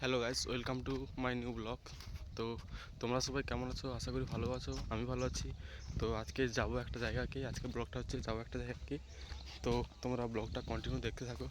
Hello guys, welcome to my new blog. তো তোমরা সবাই কেমন আছো? আশা করি ভালো আছো। আমি ভালো আছি। তো আজকে যাবো একটা জায়গাকে, আজকে ব্লগটা হচ্ছে যাবো একটা জায়গাকে। তো তোমরা ব্লগটা কন্টিনিউ দেখতে থাকো।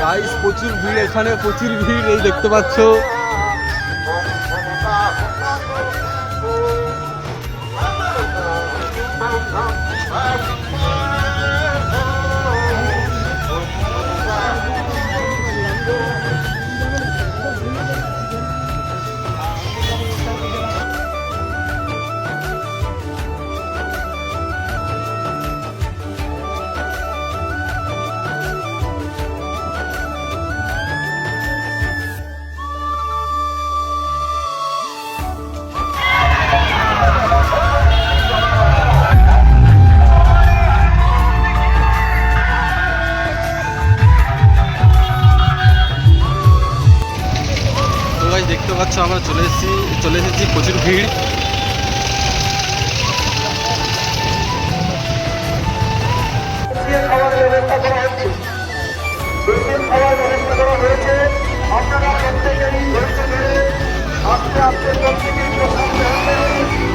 গাইস প্রচুর ভিড়, এখানে প্রচুর ভিড়, এই দেখতে পাচ্ছ। দেখতে পাচ্ছ আমরা চলে এসেছি প্রচুর ভিড়। আপনারা প্রত্যেকেই ধৈর্য ধরে আস্তে আস্তে প্রত্যেকেই প্রশান্ত হবে,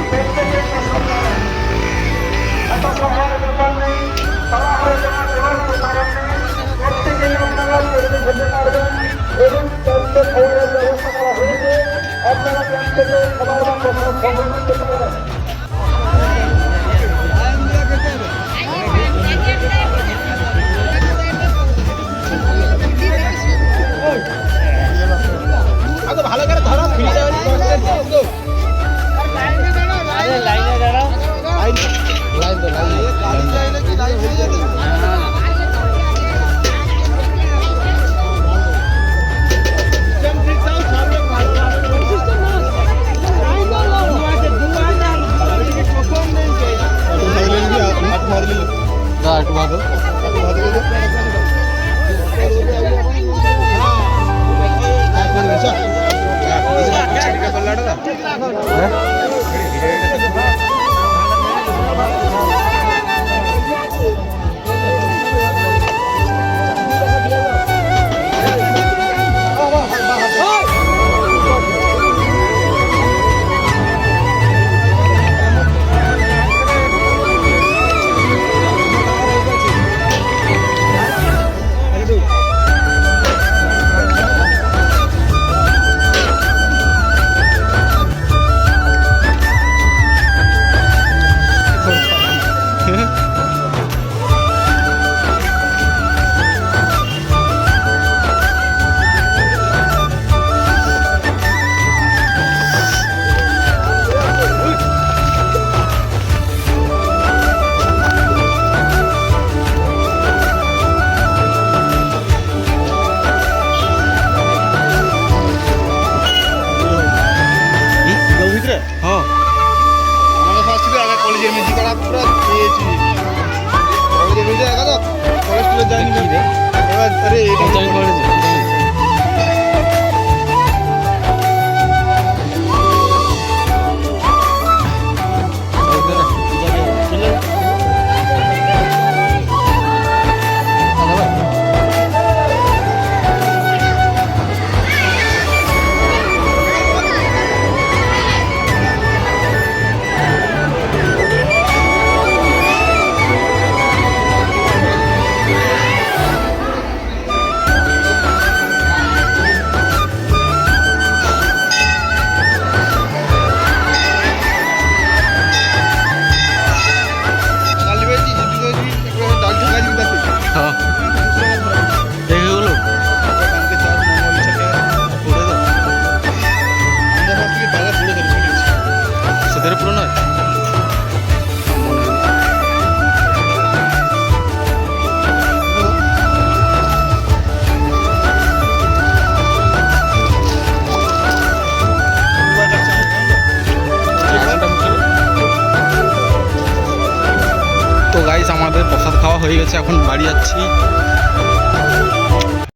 প্রত্যেকেই প্রশান্ত হবে। এত সময়ের ব্যাপার নেই, তাড়াহুড়ো করার কোনো কারণ নেই। প্রত্যেকেই আপনারা তৈরি হতে পারবেন এবং ক্যাম্পে খাওয়ার ব্যবস্থা করা হয়েছে। আপনারা ক্যাম্প থেকে খাবার বা কোনো খবর করতে পারবেন। ভালো করে ধরো, ফিরে যাবে লাইনে দাঁড়াও। হয়ে গেছে, এখন বাড়ি যাচ্ছি।